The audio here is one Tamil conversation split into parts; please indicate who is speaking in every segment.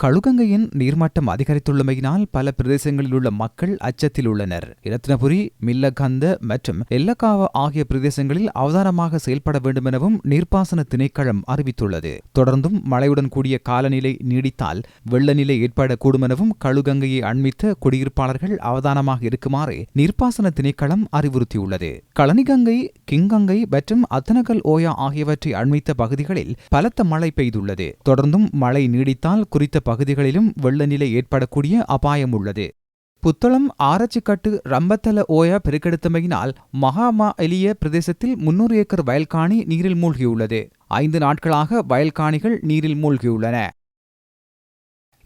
Speaker 1: கழுகங்கையின் நீர்மட்டம் அதிகரித்துள்ளமையினால் பல பிரதேசங்களில் உள்ள மக்கள் அச்சத்தில் உள்ளனர். இரத்தினபுரி, மில்லகந்த மற்றும் எல்லக்காவ ஆகிய பிரதேசங்களில் அவதானமாக செயல்பட வேண்டுமெனவும் நீர்ப்பாசன திணைக்களம் அறிவித்துள்ளது. தொடர்ந்தும் மழையுடன் கூடிய காலநிலை நீடித்தால் வெள்ள நிலை ஏற்படக்கூடுமெனவும் கழுகங்கையை அண்மித்த குடியிருப்பாளர்கள் அவதானமாக இருக்குமாறு நீர்ப்பாசன திணைக்களம் அறிவுறுத்தியுள்ளது. களனிகங்கை, கிங்கங்கை மற்றும் அத்தனகல் ஓயா ஆகியவற்றை அண்மித்த பகுதிகளில் பலத்த மழை பெய்துள்ளது. தொடர்ந்தும் மழை நீடித்தால் குறித்த பகுதிகளிலும் வெள்ள நிலை ஏற்படக்கூடிய அபாயம் உள்ளது. புத்தளம், ஆரச்சிக்கட்டு, ரம்பத்தல ஓயா பெருக்கெடுத்தமையினால் மகாமா எலிய பிரதேசத்தில் 300 ஏக்கர் வயல்காணி நீரில் மூழ்கியுள்ளது. 5 நாட்களாக வயல்காணிகள் நீரில் மூழ்கியுள்ளன.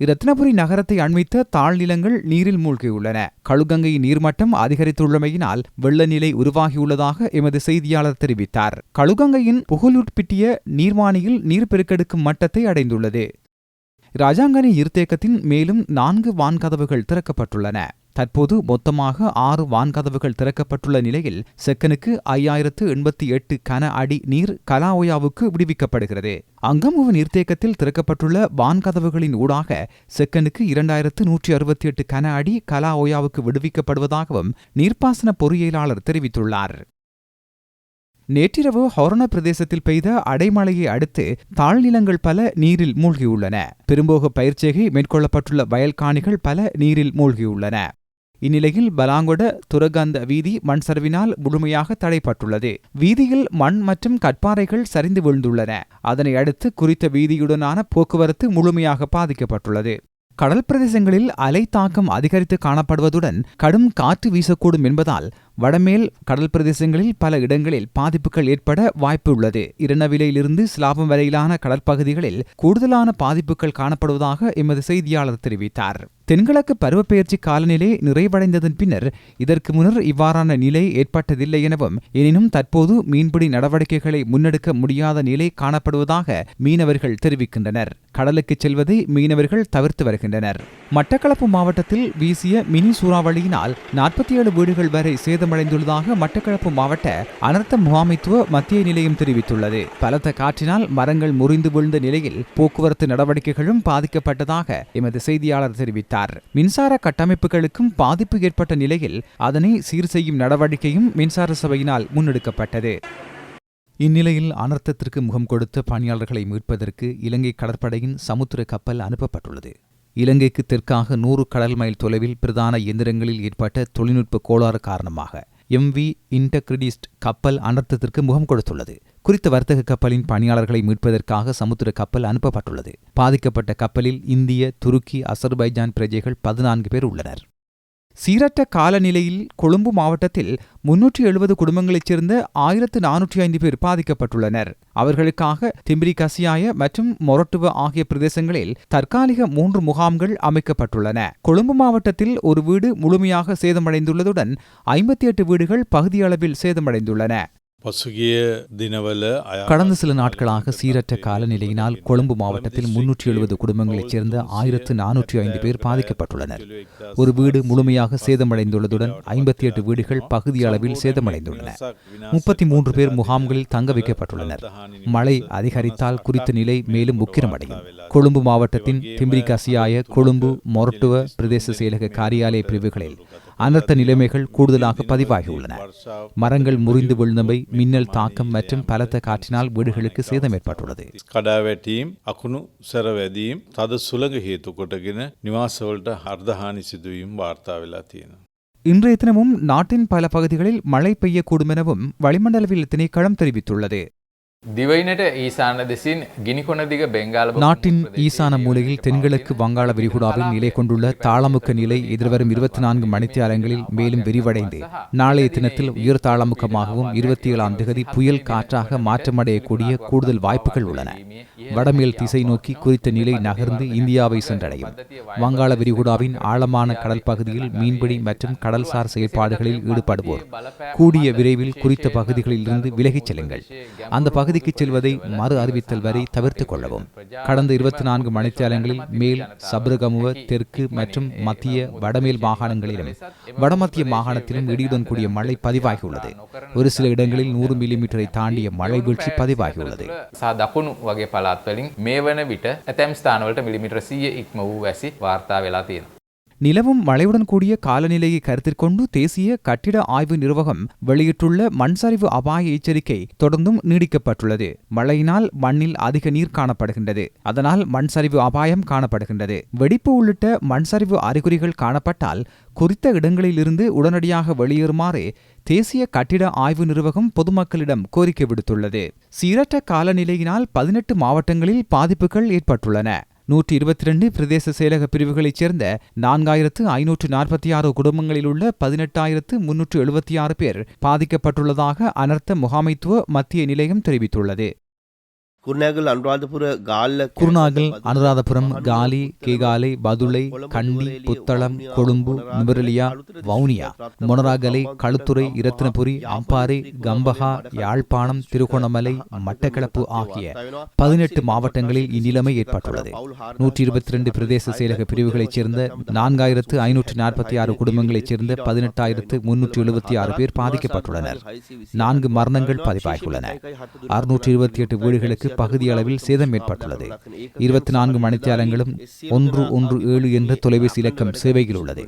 Speaker 1: இரத்தினபுரி நகரத்தை அண்மித்த தாழ்நிலங்கள் நீரில் மூழ்கியுள்ளன. கழுகங்கையின் நீர்மட்டம் அதிகரித்துள்ளமையினால் வெள்ள நிலை உருவாகியுள்ளதாக எமது செய்தியாளர் தெரிவித்தார். கழுகங்கையின் புகலூட்பிட்டிய நீர்மானியில் நீர் பெருக்கெடுக்கும் மட்டத்தை அடைந்துள்ளது. ராஜாங்கனி நீர்த்தேக்கத்தின் மேலும் 4 வான்கதவுகள் திறக்கப்பட்டுள்ளன. தற்போது மொத்தமாக 6 வான்கதவுகள் திறக்கப்பட்டுள்ள நிலையில் செக்கனுக்கு 5088 கன அடி நீர் கலாஓயாவுக்கு விடுவிக்கப்படுகிறது. அங்கமுவ நீர்த்தேக்கத்தில் திறக்கப்பட்டுள்ள வான்கதவுகளின் ஊடாக செக்கனுக்கு 2168 கன அடி கலாஓயாவுக்கு விடுவிக்கப்படுவதாகவும் நீர்ப்பாசன பொறியியலாளர் தெரிவித்துள்ளார். நேற்றிரவு ஹொரண பிரதேசத்தில் பெய்த அடைமழையை அடுத்து தாழ்நிலங்கள் பல நீரில் மூழ்கியுள்ளன. பெரும்போக பயிர்ச்செய்கை மேற்கொள்ளப்பட்டுள்ள வயல்காணிகள் பல நீரில் மூழ்கியுள்ளன. இந்நிலையில் பலாங்கொட துரகந்த வீதி மண் சரிவினால் முழுமையாக தடைப்பட்டுள்ளது. வீதியில் மண் மற்றும் கற்பாறைகள் சரிந்து வீழ்ந்துள்ளன. அதனை அடுத்து குறித்த வீதியுடனான போக்குவரத்து முழுமையாக பாதிக்கப்பட்டுள்ளது. கடல் பிரதேசங்களில் அலை தாக்கம் அதிகரித்து காணப்படுவதுடன் கடும் காற்று வீசக்கூடும் என்பதால் வடமேல் கடல் பிரதேசங்களில் பல இடங்களில் பாதிப்புகள் ஏற்பட வாய்ப்பு உள்ளது. இரநவிலையிலிருந்து சிலாபம் வரையிலான கடற்பகுதிகளில் கூடுதலான பாதிப்புகள் காணப்படுவதாக எமது செய்தியாளர் தெரிவித்தார். தென்கிழக்கு பருவப்பெயர்ச்சி காலநிலை நிறைவடைந்ததன் பின்னர் இதற்கு முன்னர் இவ்வாறான நிலை ஏற்பட்டதில்லை எனவும், எனினும் தற்போது மீன்பிடி நடவடிக்கைகளை முன்னெடுக்க முடியாத நிலை காணப்படுவதாக மீனவர்கள் தெரிவிக்கின்றனர். கடலுக்கு செல்வதை மீனவர்கள் தவிர்த்து வருகின்றனர். மட்டக்களப்பு மாவட்டத்தில் வீசிய மினி சூறாவளியினால் 47 வீடுகள் வரை சேதமடைந்துள்ளதாக மட்டக்களப்பு மாவட்ட அனர்த்த முகாமைத்துவ மத்திய நிலையம் தெரிவித்துள்ளது. பலத்த காற்றினால் மரங்கள் முறிந்து விழுந்த நிலையில் போக்குவரத்து நடவடிக்கைகளும் பாதிக்கப்பட்டதாக எமது செய்தியாளர் தெரிவித்தார். மின்சார கட்டமைப்புகளுக்கும் பாதிப்பு ஏற்பட்ட நிலையில் அதனை சீர் செய்யும் நடவடிக்கையும் மின்சார சபையினால் முன்னெடுக்கப்பட்டது. இந்நிலையில் அனர்த்தத்திற்கு முகம் கொடுத்த பணியாளர்களை மீட்பதற்கு இலங்கை கடற்படையின் சமுத்திர கப்பல் அனுப்பப்பட்டுள்ளது. இலங்கைக்கு தெற்காக 100 கடல் மைல் தொலைவில் பிரதான எந்திரங்களில் ஏற்பட்ட தொழில்நுட்ப கோளாறு காரணமாக MV இன்டகிரிடிஸ்ட் கப்பல் அனர்த்தத்திற்கு முகம் கொடுத்துள்ளது. குறித்த வர்த்தக கப்பலின் பணியாளர்களை மீட்பதற்காக சமுத்திர கப்பல் அனுப்பப்பட்டுள்ளது. பாதிக்கப்பட்ட கப்பலில் இந்திய, துருக்கி, அசர்பைஜான் பிரஜைகள் 14 பேர் உள்ளனர். சீரற்ற காலநிலையில் கொழும்பு மாவட்டத்தில் 370 குடும்பங்களைச் சேர்ந்த 1405 பேர் பாதிக்கப்பட்டுள்ளனர். அவர்களுக்காக திம்பிரி கசியாய மற்றும் மொரட்டுவ ஆகிய பிரதேசங்களில் தற்காலிக 3 முகாம்கள் அமைக்கப்பட்டுள்ளன. கொழும்பு மாவட்டத்தில் ஒரு வீடு முழுமையாக சேதமடைந்துள்ளதுடன் 58 வீடுகள் பகுதியளவில் சேதமடைந்துள்ளன. கடந்த சில நாட்களாக சீரற்ற காலநிலையினால் கொழும்பு மாவட்டத்தில் 370 குடும்பங்களைச் சேர்ந்த 1405 பேர் பாதிக்கப்பட்டுள்ளனர். ஒரு வீடு முழுமையாக சேதமடைந்துள்ளதுடன் 58 வீடுகள் பகுதியளவில் சேதமடைந்துள்ளன. 33 பேர் முகாம்களில் தங்க வைக்கப்பட்டுள்ளனர். மழை அதிகரித்தால் குறித்த நிலை மேலும் உக்கிரமடையும். கொழும்பு மாவட்டத்தின் திம்பிரி கசியாய, கொழும்பு, மொரட்டுவ பிரதேச செயலக காரியாலய பிரிவுகளில் அனர்த்த நிலைமைகள் கூடுதலாக பதிவாகியுள்ளன. மரங்கள் முறிந்து விழுந்தமை, மின்னல் தாக்கம் மற்றும் பலத்த காற்றினால் வீடுகளுக்கு சேதம் ஏற்பட்டுள்ளது. இன்றைய தினமும் நாட்டின் பல பகுதிகளில் மழை பெய்யக்கூடும் எனவும் வளிமண்டலவியல் திணைக்களம் தெரிவித்துள்ளது. நாட்டின் ஈசான மூலையில் தென்கிழக்கு வங்காள விரிகுடாவில் நிலை கொண்டுள்ள தாளமுக்க நிலை எதிர்வரும் 24 மணித்தியாலங்களில் மேலும் விரிவடைந்து நாளைய தினத்தில் உயர் தாளமுக்கமாகவும் 27ஆம் தேதி புயல் காற்றாக மாற்றமடையக்கூடிய கூடுதல் வாய்ப்புகள் உள்ளன. வடமேல் திசை நோக்கி குறித்த நிலை நகர்ந்து இந்தியாவை சென்றடையும். வங்காள விரிகுடாவின் ஆழமான கடல் பகுதியில் மீன்பிடி மற்றும் கடல்சார் செயற்பாடுகளில் ஈடுபடுவோர் கூடிய விரைவில் குறித்த பகுதிகளில் இருந்து விலகிச் செல்லுங்கள். அந்த பகுதி வனப்பகுதிக்கு செல்வதை மறு அறிவித்தல் வரை தவிர்த்துக் கொள்ளவும். கடந்த 24 மணித்தியாலங்களில் மேல் சப்ரகமுவ, தெற்கு மற்றும் மத்திய வடமேல் மாகாணங்களிலும் வடமத்திய மாகாணத்திலும் இடியுடன் கூடிய மழை பதிவாகியுள்ளது. ஒரு சில இடங்களில் 100 மில்லிமீட்டரை தாண்டிய மழை வீழ்ச்சி பதிவாகியுள்ளது.
Speaker 2: වගේ පළාත් වලින් මේ වන විට ඇතැම් ස්ථානවලට මිලිමීටර 100 ඉක්ම වූ වැසි වාර්තා වෙලා තියෙනවා.
Speaker 1: நிலவும் மழையுடன் கூடிய காலநிலையை கருத்தில் கொண்டு தேசிய கட்டிட ஆய்வு நிர்வாகம் வெளியிட்டுள்ள மண்சரிவு அபாய எச்சரிக்கை தொடர்ந்தும் நீடிக்கப்பட்டுள்ளது. மழையினால் மண்ணில் அதிக நீர் காணப்படுகின்றது. அதனால் மண்சரிவு அபாயம் காணப்படுகின்றது. வெடிப்பு உள்ளிட்ட மண்சரிவு அறிகுறிகள் காணப்பட்டால் குறித்த இடங்களிலிருந்து உடனடியாக வெளியேறுமாறு தேசிய கட்டிட ஆய்வு நிர்வாகம் பொதுமக்களிடம் கோரிக்கை விடுத்துள்ளது. சீரற்ற காலநிலையினால் 18 மாவட்டங்களில் பாதிப்புகள் ஏற்பட்டுள்ளன. 122 பிரதேச செயலக பிரிவுகளைச் சேர்ந்த 4546 குடும்பங்களில் உள்ள 18,376 பேர் பாதிக்கப்பட்டுள்ளதாக அனர்த்த முகாமைத்துவ மத்திய நிலையம் தெரிவித்துள்ளது.
Speaker 3: குருநாகல்,
Speaker 1: அனுராதபுரம், காலி, கேகாலை, பதுளை, கண்டி, புத்தளம், கொழும்பு, நுவரெலியா, வவுனியா, மொனராகலை, களுத்துறை, இரத்தினபுரி, அம்பாறை, கம்பஹா, யாழ்ப்பாணம், திருகோணமலை, மட்டக்களப்பு ஆகிய 18 மாவட்டங்களில் இந்நிலைமை ஏற்பட்டுள்ளது. 122 பிரதேச செயலக பிரிவுகளைச் சேர்ந்த 4546 குடும்பங்களைச் சேர்ந்த 18,376 பேர் பாதிக்கப்பட்டுள்ளனர். 4 மரணங்கள் பதிவாகியுள்ளன. 628 வீடுகளுக்கு பகுதியளவில் சேதம் ஏற்பட்டுள்ளது. 24 மணித்தியாலங்களும் 117 என்ற தொலைபேசி இலக்கம் சேவையில் உள்ளது.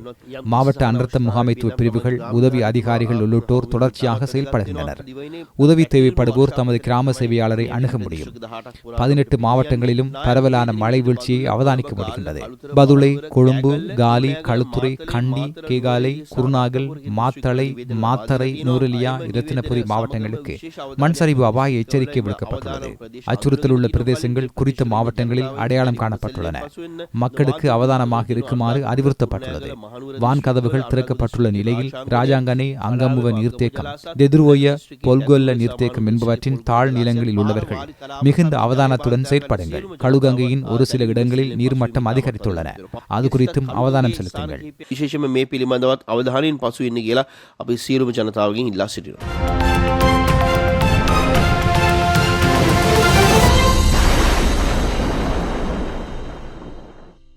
Speaker 1: மாவட்ட அனர்த்த முகாமைத்துவ பிரிவுகள், உதவி அதிகாரிகள் உள்ளிட்டோர் தொடர்ச்சியாக செயல்படுகின்றனர். உதவி தேவைப்படுவோர் தமது கிராம சேவையாளரை அணுக முடியும். 18 மாவட்டங்களிலும் பரவலான மழை வீழ்ச்சியை அவதானிக்க முடிகின்றது. பதுளை, கொழும்பு, காலி, களுத்துறை, கண்டி, கேகாலை, குருநாகல், மாத்தளை, மாத்தறை, நூரெலியா, இரத்தினபுரி மாவட்டங்களுக்கு மண்சரிவு அபாய எச்சரிக்கை விடுக்கப்பட்டுள்ளது. அச்சுறுத்தல் உள்ள பிரதேசங்கள் குறித்த மாவட்டங்களில் அடையாளம் காணப்பட்டுள்ளன. மக்களுக்கு அவதானமாக இருக்குமாறு அறிவுறுத்தப்பட்டுள்ளது. வான் கதவுகள் திறக்கப்பட்டுள்ள நிலையில் ராஜாங்கனை, அங்கமுவ நீர்த்தேக்கம், தெதுருவோய, பொல்கொல்ல நீர்த்தேக்கம் என்பவற்றின் தாழ் நிலங்களில் உள்ளவர்கள் மிகுந்த அவதானத்துடன் செயற்படுங்கள். கழுகங்கையின் ஒரு சில இடங்களில் நீர்மட்டம் அதிகரித்துள்ளன. அது குறித்தும் அவதானம் செலுத்துங்கள்.
Speaker 3: විශේෂයෙන්ම මේ පිළිබඳවත් අවධානයෙන් පසු ඉන්න කියලා අපි සියලුම ජනතාවගෙන් ඉල්ලා සිටිනවා.